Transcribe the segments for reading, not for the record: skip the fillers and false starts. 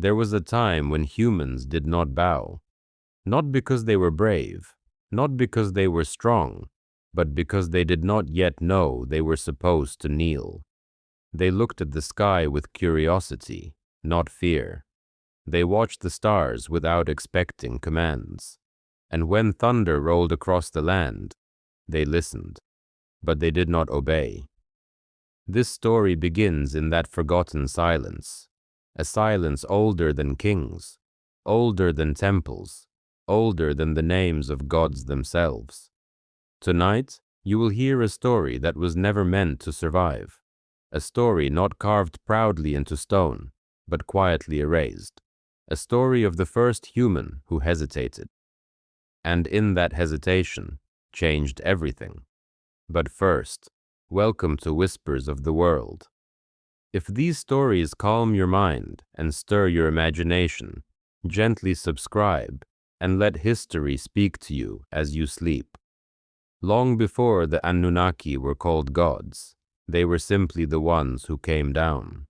There was a time when humans did not bow, not because they were brave, not because they were strong, but because they did not yet know they were supposed to kneel. They looked at the sky with curiosity, not fear. They watched the stars without expecting commands. And when thunder rolled across the land, they listened, but they did not obey. This story begins in that forgotten silence, a silence older than kings, older than temples, older than the names of gods themselves. Tonight, you will hear a story that was never meant to survive, a story not carved proudly into stone, but quietly erased, a story of the first human who hesitated, and in that hesitation, changed everything. But first, welcome to Whispers of the World. If these stories calm your mind and stir your imagination, gently subscribe and let history speak to you as you sleep. Long before the Anunnaki were called gods, they were simply the ones who came down.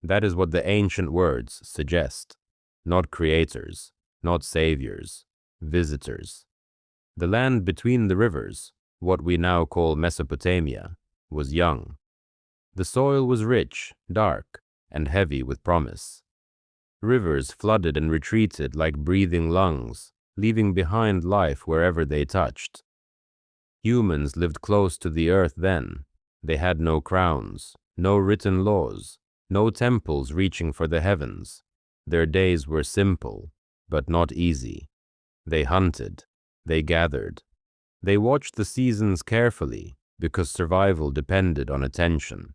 That is what the ancient words suggest. Not creators, not saviors, visitors. The land between the rivers, what we now call Mesopotamia, was young. The soil was rich, dark, and heavy with promise. Rivers flooded and retreated like breathing lungs, leaving behind life wherever they touched. Humans lived close to the earth then. They had no crowns, no written laws, no temples reaching for the heavens. Their days were simple, but not easy. They hunted, they gathered. They watched the seasons carefully because survival depended on attention.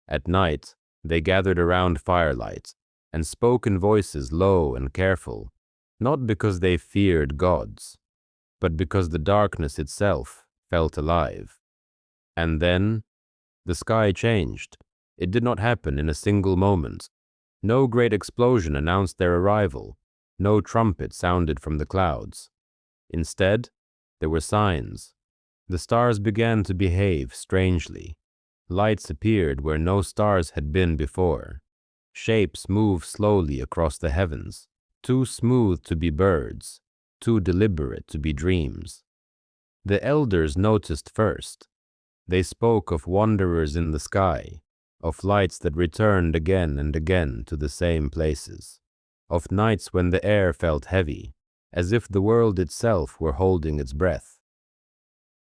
At night, they gathered around firelight and spoke in voices low and careful, not because they feared gods, but because the darkness itself felt alive. And then, the sky changed. It did not happen in a single moment. No great explosion announced their arrival. No trumpet sounded from the clouds. Instead, there were signs. The stars began to behave strangely. Lights appeared where no stars had been before. Shapes moved slowly across the heavens, too smooth to be birds, too deliberate to be dreams. The elders noticed first. They spoke of wanderers in the sky, of lights that returned again and again to the same places, of nights when the air felt heavy, as if the world itself were holding its breath.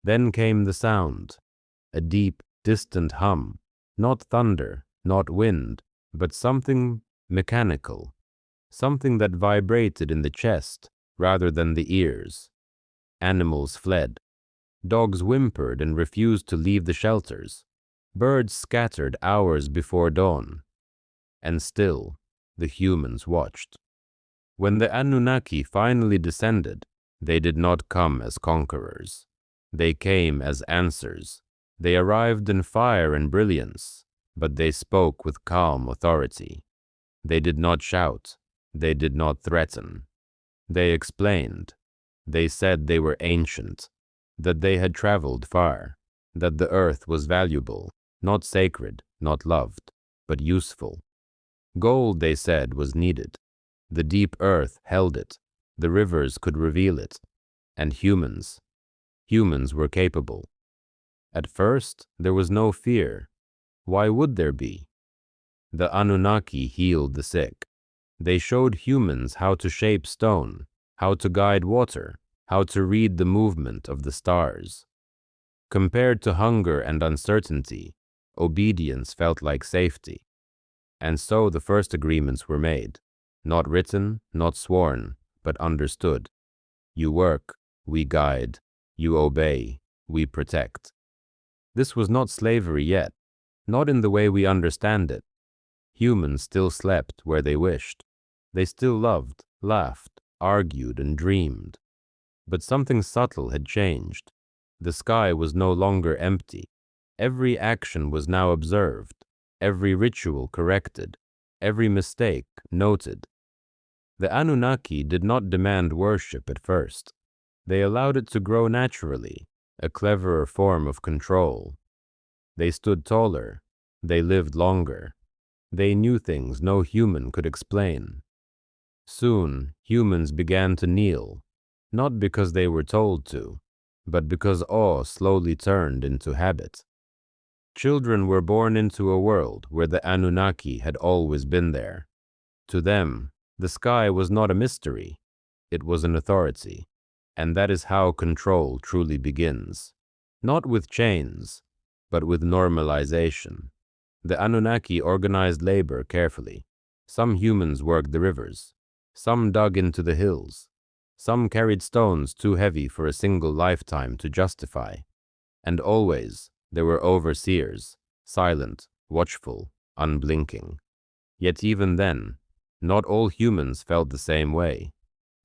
Then came the sound, a deep, distant hum, not thunder, not wind, but something mechanical, something that vibrated in the chest rather than the ears. Animals fled. Dogs whimpered and refused to leave the shelters. Birds scattered hours before dawn. And still, the humans watched. When the Anunnaki finally descended, they did not come as conquerors. They came as answers. They arrived in fire and brilliance, but they spoke with calm authority. They did not shout. They did not threaten. They explained. They said they were ancient, that they had traveled far, that the earth was valuable, not sacred, not loved, but useful. Gold, they said, was needed. The deep earth held it. The rivers could reveal it. And humans were capable. At first, there was no fear. Why would there be? The Anunnaki healed the sick. They showed humans how to shape stone, how to guide water, how to read the movement of the stars. Compared to hunger and uncertainty, obedience felt like safety. And so the first agreements were made, not written, not sworn, but understood. You work, we guide. You obey, we protect. This was not slavery yet, not in the way we understand it. Humans still slept where they wished. They still loved, laughed, argued, and dreamed. But something subtle had changed. The sky was no longer empty. Every action was now observed, every ritual corrected, every mistake noted. The Anunnaki did not demand worship at first. They allowed it to grow naturally, a cleverer form of control. They stood taller. They lived longer. They knew things no human could explain. Soon, humans began to kneel, not because they were told to, but because awe slowly turned into habit. Children were born into a world where the Anunnaki had always been there. To them, the sky was not a mystery, it was an authority, and that is how control truly begins. Not with chains, but with normalization. The Anunnaki organized labor carefully. Some humans worked the rivers, some dug into the hills, some carried stones too heavy for a single lifetime to justify, and always there were overseers, silent, watchful, unblinking. Yet even then, not all humans felt the same way.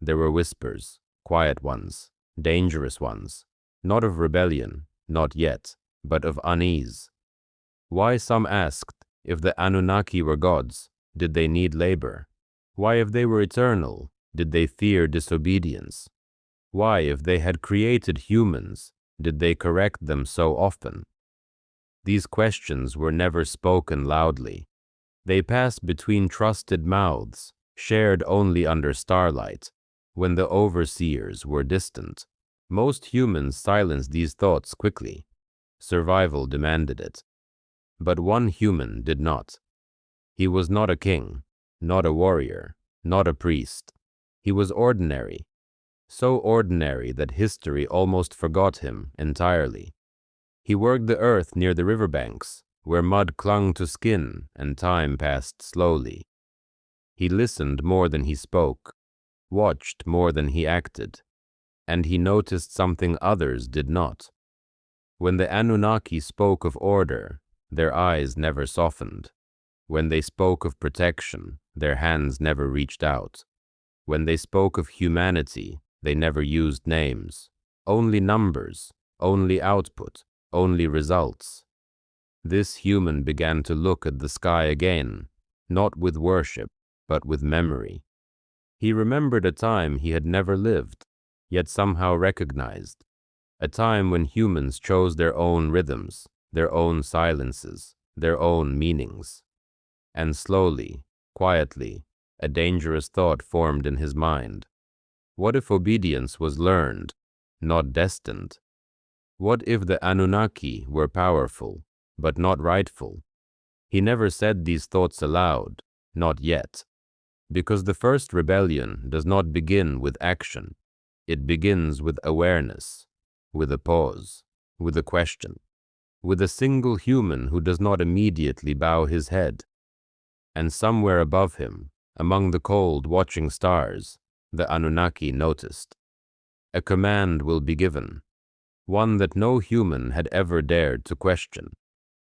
There were whispers, quiet ones, dangerous ones, not of rebellion, not yet, but of unease. Why, some asked, if the Anunnaki were gods, did they need labor? Why, if they were eternal, did they fear disobedience? Why, if they had created humans, did they correct them so often? These questions were never spoken loudly. They passed between trusted mouths, shared only under starlight, when the overseers were distant. Most humans silenced these thoughts quickly. Survival demanded it. But one human did not. He was not a king, not a warrior, not a priest. He was ordinary, so ordinary that history almost forgot him entirely. He worked the earth near the riverbanks, where mud clung to skin and time passed slowly. He listened more than he spoke, watched more than he acted, and he noticed something others did not. When the Anunnaki spoke of order, their eyes never softened. When they spoke of protection, their hands never reached out. When they spoke of humanity, they never used names. Only numbers, only output, only results. This human began to look at the sky again, not with worship, but with memory. He remembered a time he had never lived, yet somehow recognized. A time when humans chose their own rhythms, their own silences, their own meanings. And slowly, quietly, a dangerous thought formed in his mind. What if obedience was learned, not destined? What if the Anunnaki were powerful, but not rightful? He never said these thoughts aloud, not yet. Because the first rebellion does not begin with action. It begins with awareness, with a pause, with a question, with a single human who does not immediately bow his head. And somewhere above him, among the cold watching stars, the Anunnaki noticed. A command will be given, one that no human had ever dared to question.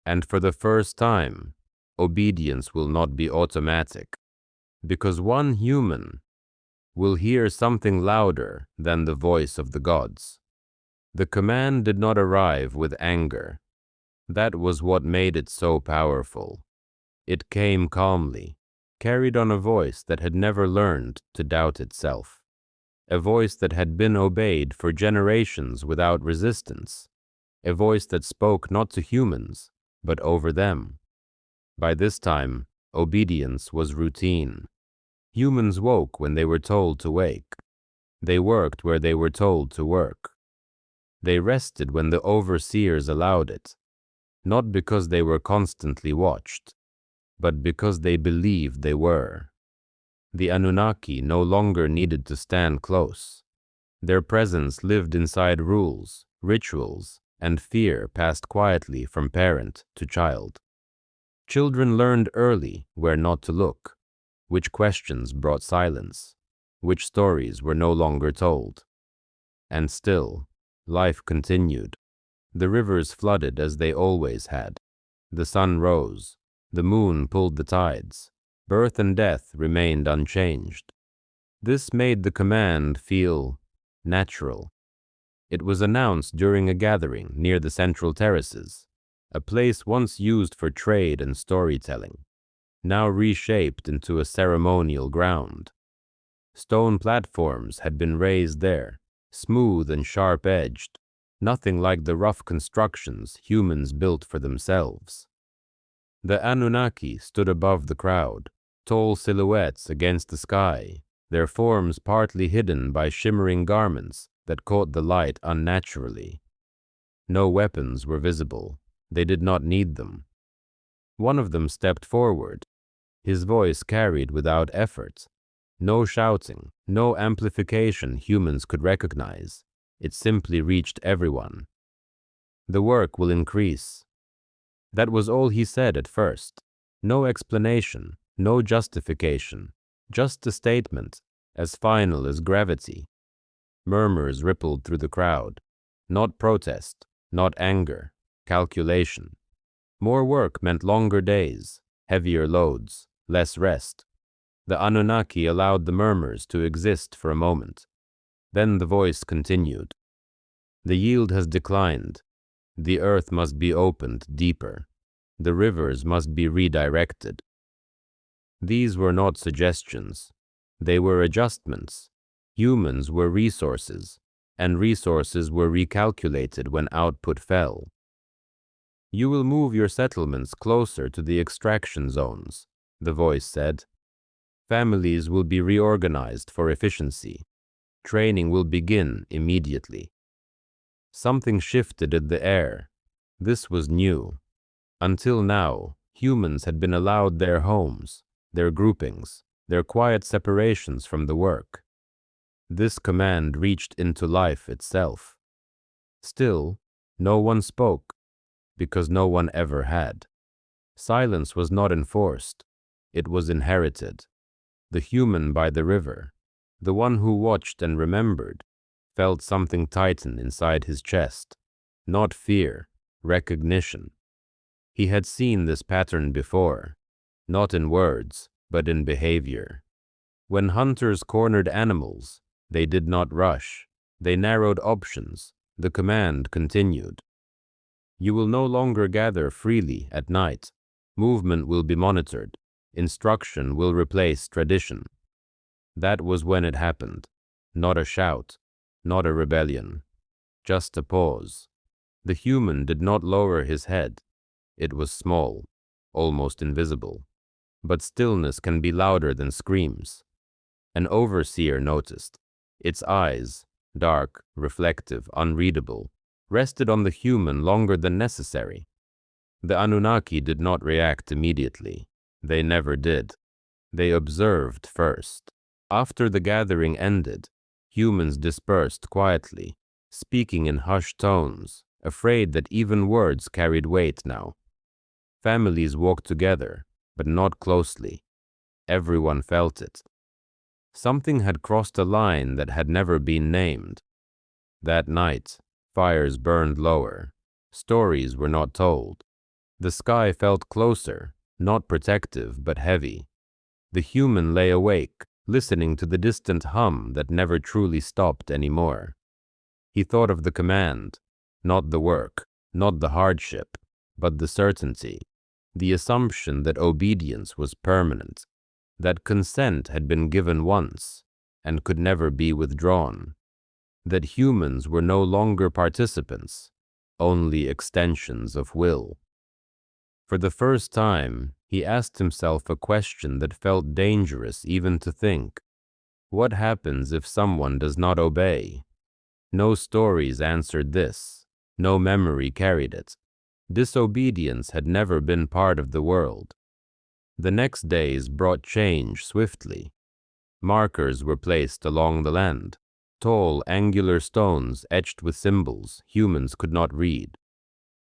And for the first time, obedience will not be automatic, because one human will hear something louder than the voice of the gods. The command did not arrive with anger. That was what made it so powerful. It came calmly, carried on a voice that had never learned to doubt itself, a voice that had been obeyed for generations without resistance, a voice that spoke not to humans, but over them. By this time, obedience was routine. Humans woke when they were told to wake. They worked where they were told to work. They rested when the overseers allowed it, not because they were constantly watched, but because they believed they were. The Anunnaki no longer needed to stand close. Their presence lived inside rules, rituals, and fear passed quietly from parent to child. Children learned early where not to look, which questions brought silence, which stories were no longer told. And still, life continued. The rivers flooded as they always had. The sun rose. The moon pulled the tides. Birth and death remained unchanged. This made the command feel natural. It was announced during a gathering near the central terraces, a place once used for trade and storytelling, now reshaped into a ceremonial ground. Stone platforms had been raised there, smooth and sharp-edged, nothing like the rough constructions humans built for themselves. The Anunnaki stood above the crowd, tall silhouettes against the sky, their forms partly hidden by shimmering garments that caught the light unnaturally. No weapons were visible. They did not need them. One of them stepped forward. His voice carried without effort. No shouting, no amplification humans could recognize. It simply reached everyone. The work will increase. That was all he said at first. No explanation, no justification, just a statement, as final as gravity. Murmurs rippled through the crowd. Not protest, not anger, calculation. More work meant longer days, heavier loads, less rest. The Anunnaki allowed the murmurs to exist for a moment. Then the voice continued. The yield has declined. The earth must be opened deeper. The rivers must be redirected. These were not suggestions. They were adjustments. Humans were resources, and resources were recalculated when output fell. You will move your settlements closer to the extraction zones, the voice said. Families will be reorganized for efficiency. Training will begin immediately. Something shifted in the air. This was new. Until now, humans had been allowed their homes, their groupings, their quiet separations from the work. This command reached into life itself. Still, no one spoke, because no one ever had. Silence was not enforced. It was inherited. The human by the river, the one who watched and remembered, felt something tighten inside his chest. Not fear, recognition. He had seen this pattern before, not in words, but in behavior. When hunters cornered animals, they did not rush. They narrowed options. The command continued. You will no longer gather freely at night. Movement will be monitored. Instruction will replace tradition. That was when it happened. Not a shout, not a rebellion, just a pause. The human did not lower his head. It was small, almost invisible. But stillness can be louder than screams. An overseer noticed. Its eyes, dark, reflective, unreadable, rested on the human longer than necessary. The Anunnaki did not react immediately. They never did. They observed first. After the gathering ended, humans dispersed quietly, speaking in hushed tones, afraid that even words carried weight now. Families walked together, but not closely. Everyone felt it. Something had crossed a line that had never been named. That night, fires burned lower. Stories were not told. The sky felt closer, not protective but heavy. The human lay awake, listening to the distant hum that never truly stopped anymore. He thought of the command, not the work, not the hardship, but the certainty, the assumption that obedience was permanent, that consent had been given once and could never be withdrawn, that humans were no longer participants, only extensions of will. For the first time, he asked himself a question that felt dangerous even to think. What happens if someone does not obey? No stories answered this. No memory carried it. Disobedience had never been part of the world. The next days brought change swiftly. Markers were placed along the land, tall, angular stones etched with symbols humans could not read.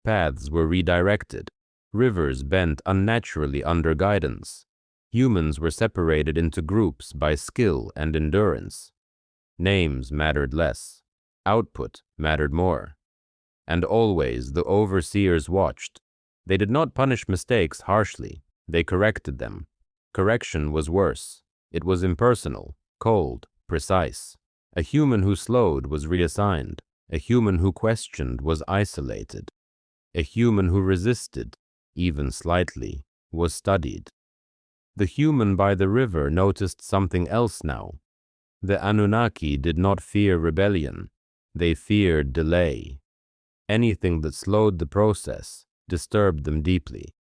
Paths were redirected. Rivers bent unnaturally under guidance. Humans were separated into groups by skill and endurance. Names mattered less. Output mattered more. And always the overseers watched. They did not punish mistakes harshly. They corrected them. Correction was worse. It was impersonal, cold, precise. A human who slowed was reassigned. A human who questioned was isolated. A human who resisted, even slightly, was studied. The human by the river noticed something else now. The Anunnaki did not fear rebellion. They feared delay. Anything that slowed the process disturbed them deeply,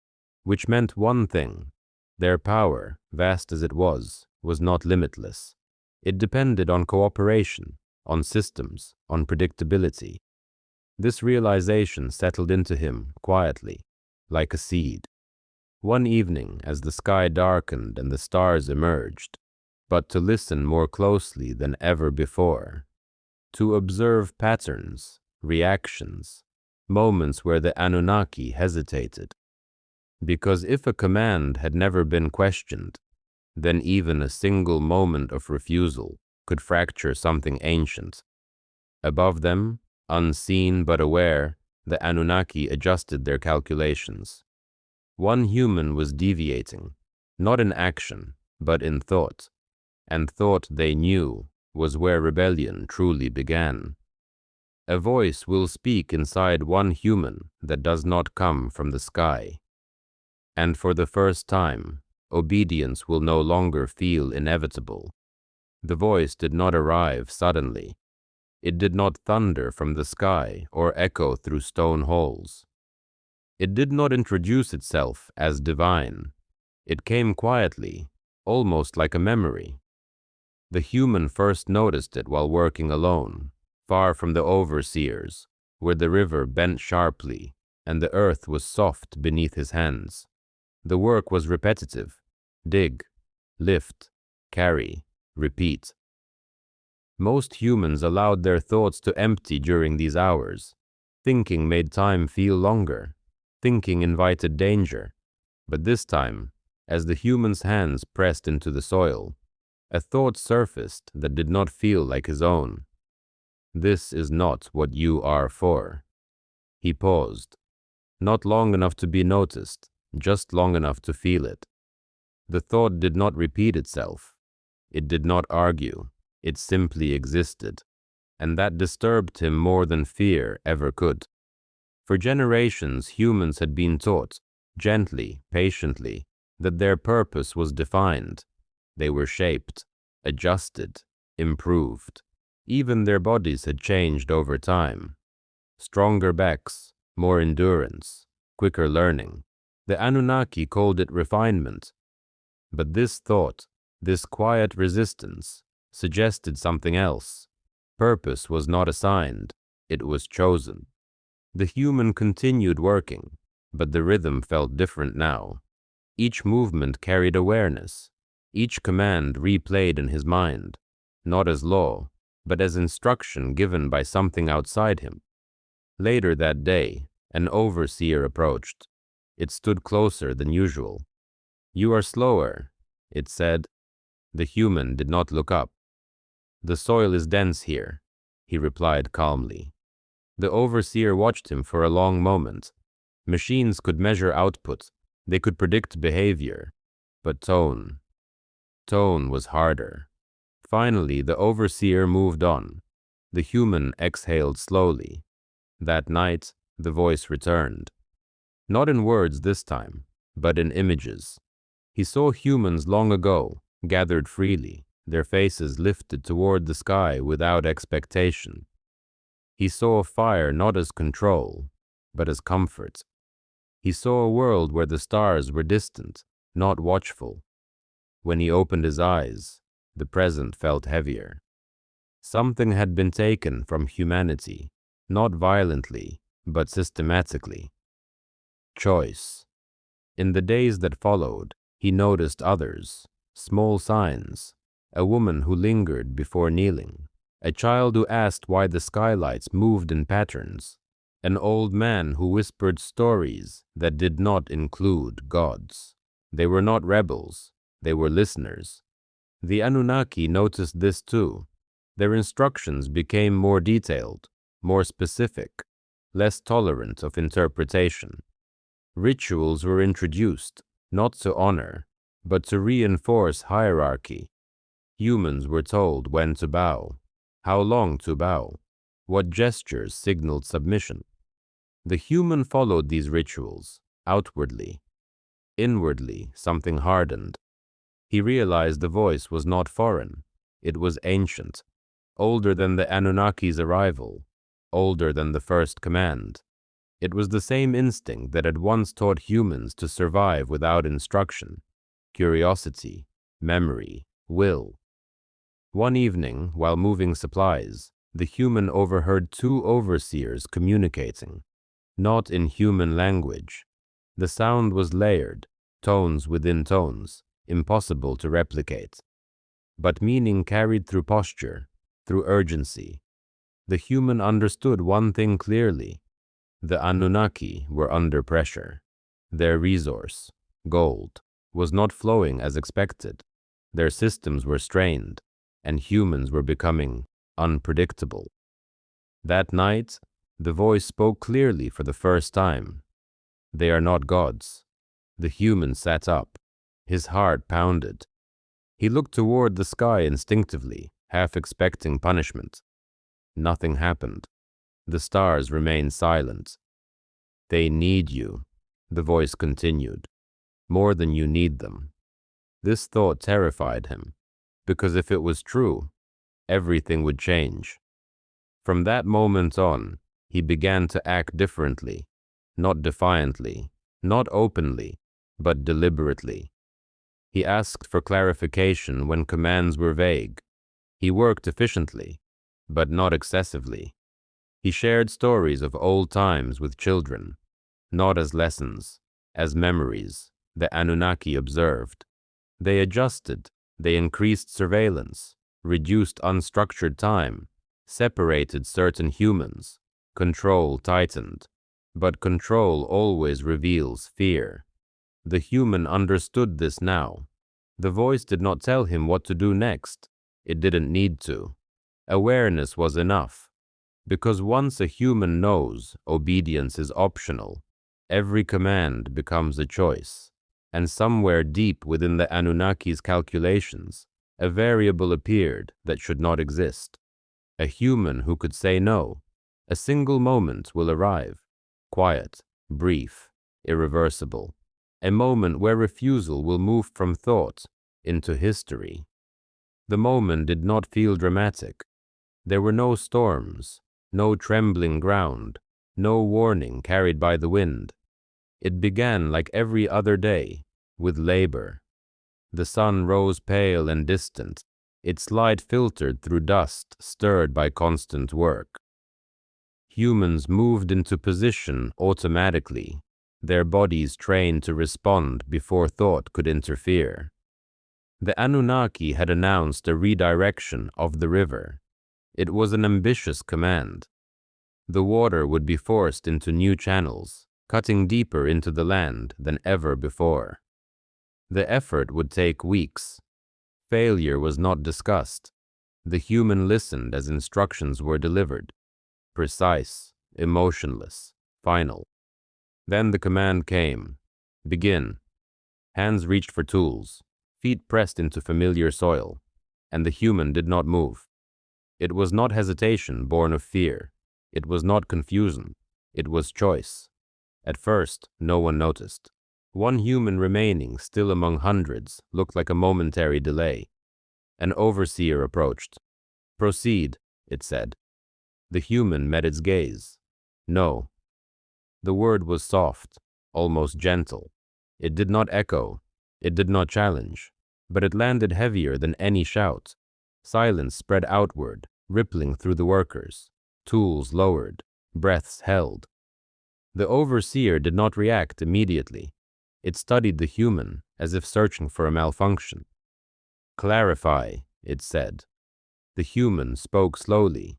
which meant one thing. Their power, vast as it was not limitless. It depended on cooperation, on systems, on predictability. This realization settled into him quietly, like a seed. One evening, as the sky darkened and the stars emerged, but to listen more closely than ever before, to observe patterns, reactions, moments where the Anunnaki hesitated. Because if a command had never been questioned, then even a single moment of refusal could fracture something ancient. Above them, unseen but aware, the Anunnaki adjusted their calculations. One human was deviating, not in action, but in thought, and thought, they knew, was where rebellion truly began. A voice will speak inside one human that does not come from the sky. And for the first time, obedience will no longer feel inevitable. The voice did not arrive suddenly. It did not thunder from the sky or echo through stone halls. It did not introduce itself as divine. It came quietly, almost like a memory. The human first noticed it while working alone, far from the overseers, where the river bent sharply and the earth was soft beneath his hands. The work was repetitive: dig, lift, carry, repeat. Most humans allowed their thoughts to empty during these hours. Thinking made time feel longer. Thinking invited danger. But this time, as the human's hands pressed into the soil, a thought surfaced that did not feel like his own. This is not what you are for. He paused, not long enough to be noticed, just long enough to feel it. The thought did not repeat itself. It did not argue. It simply existed, and that disturbed him more than fear ever could. For generations, humans had been taught, gently, patiently, that their purpose was defined. They were shaped, adjusted, improved. Even their bodies had changed over time. Stronger backs, more endurance, quicker learning. The Anunnaki called it refinement. But this thought, this quiet resistance, suggested something else. Purpose was not assigned, it was chosen. The human continued working, but the rhythm felt different now. Each movement carried awareness. Each command replayed in his mind, not as law, but as instruction given by something outside him. Later that day, an overseer approached. It stood closer than usual. "You are slower," it said. The human did not look up. "The soil is dense here," he replied calmly. The overseer watched him for a long moment. Machines could measure output, they could predict behavior, but tone was harder. Finally, the overseer moved on. The human exhaled slowly. That night, the voice returned. Not in words this time, but in images. He saw humans long ago, gathered freely, their faces lifted toward the sky without expectation. He saw fire not as control, but as comfort. He saw a world where the stars were distant, not watchful. When he opened his eyes, the present felt heavier. Something had been taken from humanity, not violently, but systematically. Choice. In the days that followed, he noticed others, small signs: a woman who lingered before kneeling, a child who asked why the skylights moved in patterns, an old man who whispered stories that did not include gods. They were not rebels, they were listeners. The Anunnaki noticed this too. Their instructions became more detailed, more specific, less tolerant of interpretation. Rituals were introduced, not to honor, but to reinforce hierarchy. Humans were told when to bow, how long to bow, what gestures signaled submission. The human followed these rituals, outwardly. Inwardly, something hardened. He realized the voice was not foreign. It was ancient, older than the Anunnaki's arrival, older than the first command. It was the same instinct that had once taught humans to survive without instruction: curiosity, memory, will. One evening, while moving supplies, the human overheard two overseers communicating, not in human language. The sound was layered, tones within tones, impossible to replicate. But meaning carried through posture, through urgency. The human understood one thing clearly. The Anunnaki were under pressure. Their resource, gold, was not flowing as expected. Their systems were strained, and humans were becoming unpredictable. That night, the voice spoke clearly for the first time. They are not gods. The human sat up. His heart pounded. He looked toward the sky instinctively, half expecting punishment. Nothing happened. The stars remained silent. They need you, the voice continued, more than you need them. This thought terrified him, because if it was true, everything would change. From that moment on, he began to act differently, not defiantly, not openly, but deliberately. He asked for clarification when commands were vague. He worked efficiently, but not excessively. He shared stories of old times with children, not as lessons, as memories, the Anunnaki observed. They adjusted, they increased surveillance, reduced unstructured time, separated certain humans. Control tightened, but control always reveals fear. The human understood this now. The voice did not tell him what to do next. It didn't need to. Awareness was enough. Because once a human knows obedience is optional, every command becomes a choice. And somewhere deep within the Anunnaki's calculations, a variable appeared that should not exist. A human who could say no. A single moment will arrive, quiet, brief, irreversible. A moment where refusal will move from thought into history. The moment did not feel dramatic. There were no storms, no trembling ground, no warning carried by the wind. It began like every other day, with labor. The sun rose pale and distant, its light filtered through dust stirred by constant work. Humans moved into position automatically, their bodies trained to respond before thought could interfere. The Anunnaki had announced a redirection of the river. It was an ambitious command. The water would be forced into new channels, cutting deeper into the land than ever before. The effort would take weeks. Failure was not discussed. The human listened as instructions were delivered. Precise, emotionless, final. Then the command came. Begin. Hands reached for tools, feet pressed into familiar soil, and the human did not move. It was not hesitation born of fear. It was not confusion. It was choice. At first, no one noticed. One human remaining, still among hundreds, looked like a momentary delay. An overseer approached. Proceed, it said. The human met its gaze. No. The word was soft, almost gentle. It did not echo. It did not challenge. But it landed heavier than any shout. Silence spread outward, rippling through the workers. Tools lowered. Breaths held. The overseer did not react immediately. It studied the human, as if searching for a malfunction. Clarify, it said. The human spoke slowly.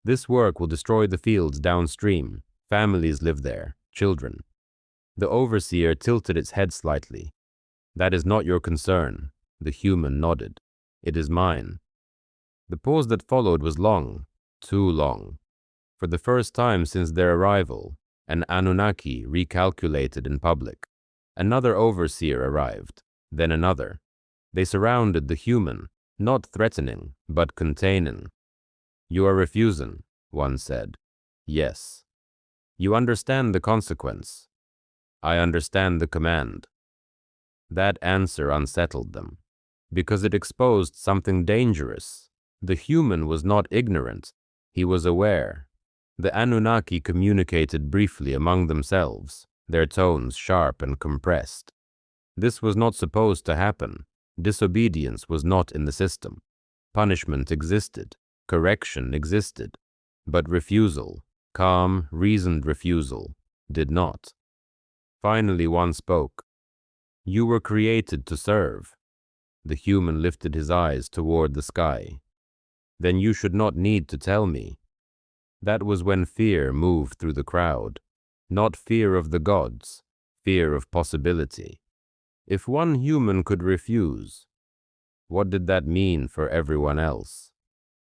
This work will destroy the fields downstream. Families live there, children. The overseer tilted its head slightly. That is not your concern. The human nodded. It is mine. The pause that followed was long, too long. For the first time since their arrival, an Anunnaki recalculated in public. Another overseer arrived, then another. They surrounded the human, not threatening, but containing. You are refusing, one said. Yes. You understand the consequence. I understand the command. That answer unsettled them, because it exposed something dangerous. The human was not ignorant. He was aware. The Anunnaki communicated briefly among themselves, their tones sharp and compressed. This was not supposed to happen. Disobedience was not in the system. Punishment existed, correction existed, but refusal, calm, reasoned refusal, did not. Finally, one spoke. You were created to serve. The human lifted his eyes toward the sky. Then you should not need to tell me. That was when fear moved through the crowd. Not fear of the gods, fear of possibility. If one human could refuse, what did that mean for everyone else?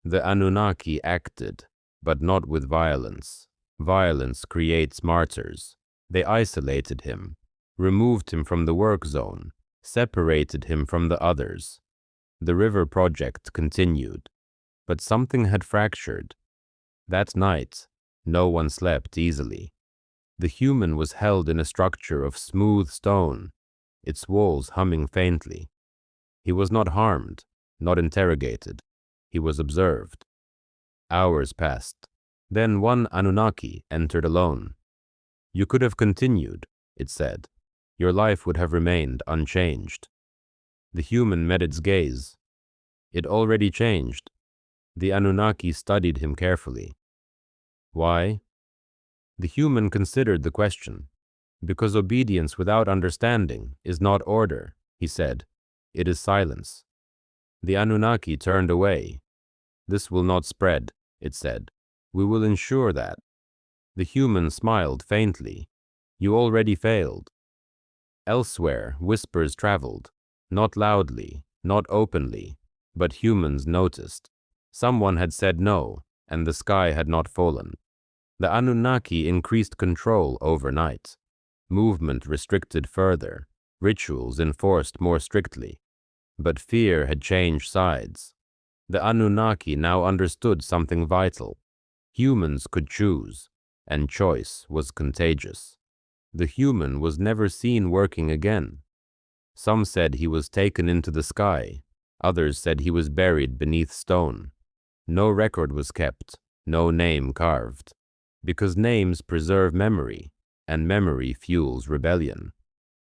The Anunnaki acted, but not with violence. Violence creates martyrs. They isolated him, removed him from the work zone, separated him from the others. The river project continued, but something had fractured. That night, no one slept easily. The human was held in a structure of smooth stone, its walls humming faintly. He was not harmed, not interrogated. He was observed. Hours passed. Then one Anunnaki entered alone. You could have continued, it said. Your life would have remained unchanged. The human met its gaze. It already changed. The Anunnaki studied him carefully. Why? The human considered the question. Because obedience without understanding is not order, he said. It is silence. The Anunnaki turned away. This will not spread, it said. We will ensure that. The human smiled faintly. You already failed. Elsewhere, whispers traveled. Not loudly, not openly, but humans noticed. Someone had said no, and the sky had not fallen. The Anunnaki increased control overnight. Movement restricted further, rituals enforced more strictly. But fear had changed sides. The Anunnaki now understood something vital. Humans could choose, and choice was contagious. The human was never seen working again. Some said he was taken into the sky. Others said he was buried beneath stone. No record was kept, no name carved. Because names preserve memory, and memory fuels rebellion.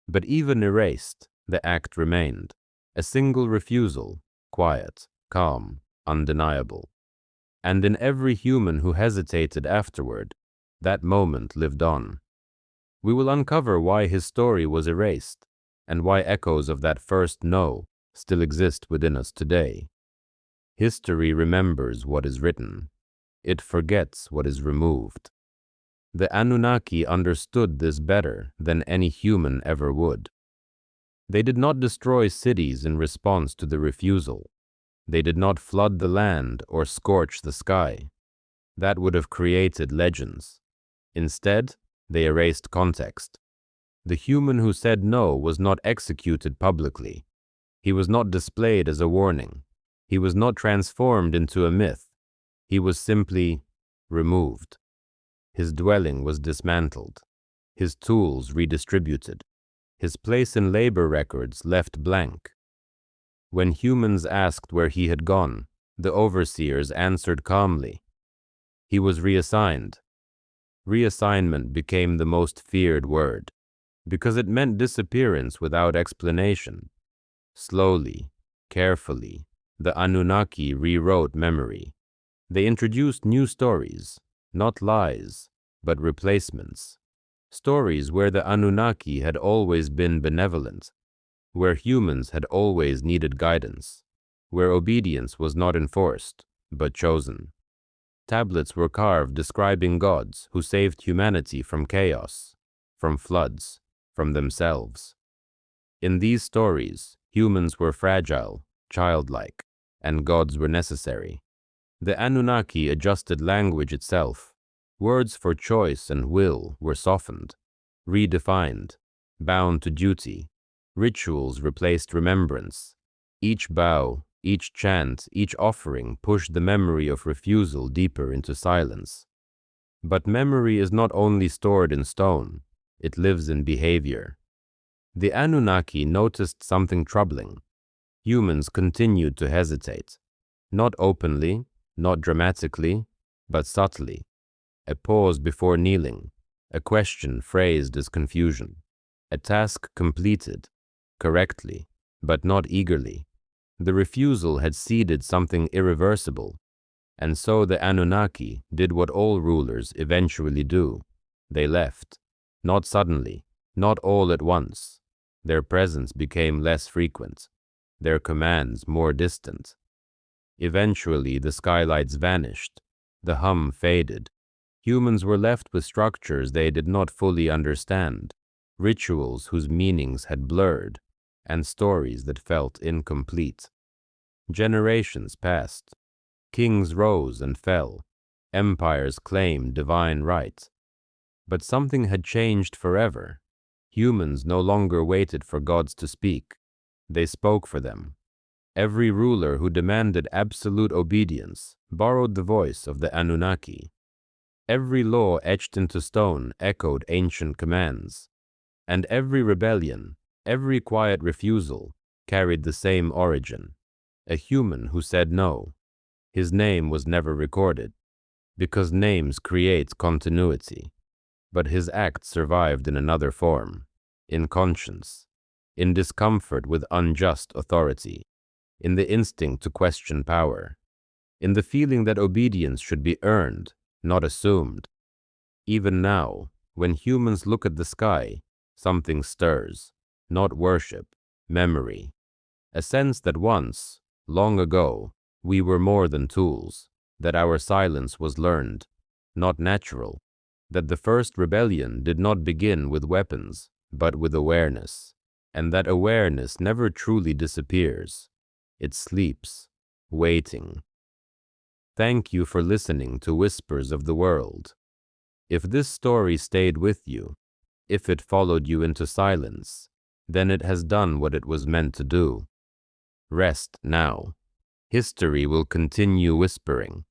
But even erased, the act remained. A single refusal, quiet, calm, undeniable. And in every human who hesitated afterward, that moment lived on. We will uncover why his story was erased, and why echoes of that first no still exist within us today. History remembers what is written. It forgets what is removed. The Anunnaki understood this better than any human ever would. They did not destroy cities in response to the refusal. They did not flood the land or scorch the sky. That would have created legends. Instead, they erased context. The human who said no was not executed publicly. He was not displayed as a warning. He was not transformed into a myth. He was simply removed. His dwelling was dismantled. His tools redistributed. His place in labor records left blank. When humans asked where he had gone, the overseers answered calmly. He was reassigned. Reassignment became the most feared word, because it meant disappearance without explanation. Slowly, carefully, the Anunnaki rewrote memory. They introduced new stories, not lies, but replacements. Stories where the Anunnaki had always been benevolent, where humans had always needed guidance, where obedience was not enforced, but chosen. Tablets were carved describing gods who saved humanity from chaos, from floods, from themselves. In these stories, humans were fragile, childlike, and gods were necessary. The Anunnaki adjusted language itself. Words for choice and will were softened, redefined, bound to duty. Rituals replaced remembrance. Each bow, each chant, each offering pushed the memory of refusal deeper into silence. But memory is not only stored in stone, it lives in behavior. The Anunnaki noticed something troubling. Humans continued to hesitate, not openly, not dramatically, but subtly. A pause before kneeling, a question phrased as confusion, a task completed, correctly, but not eagerly. The refusal had seeded something irreversible, and so the Anunnaki did what all rulers eventually do. They left, not suddenly, not all at once. Their presence became less frequent, their commands more distant. Eventually, the skylights vanished, the hum faded. Humans were left with structures they did not fully understand, rituals whose meanings had blurred, and stories that felt incomplete. Generations passed. Kings rose and fell. Empires claimed divine right. But something had changed forever. Humans no longer waited for gods to speak. They spoke for them. Every ruler who demanded absolute obedience borrowed the voice of the Anunnaki. Every law etched into stone echoed ancient commands. And every rebellion, every quiet refusal, carried the same origin: a human who said no. His name was never recorded, because names create continuity. But his act survived in another form, in conscience, in discomfort with unjust authority, in the instinct to question power, in the feeling that obedience should be earned, not assumed. Even now, when humans look at the sky, something stirs, not worship, memory, a sense that once, long ago, we were more than tools, that our silence was learned, not natural, that the first rebellion did not begin with weapons, but with awareness, and that awareness never truly disappears. It sleeps, waiting. Thank you for listening to Whispers of the World. If this story stayed with you, if it followed you into silence, then it has done what it was meant to do. Rest now. History will continue whispering.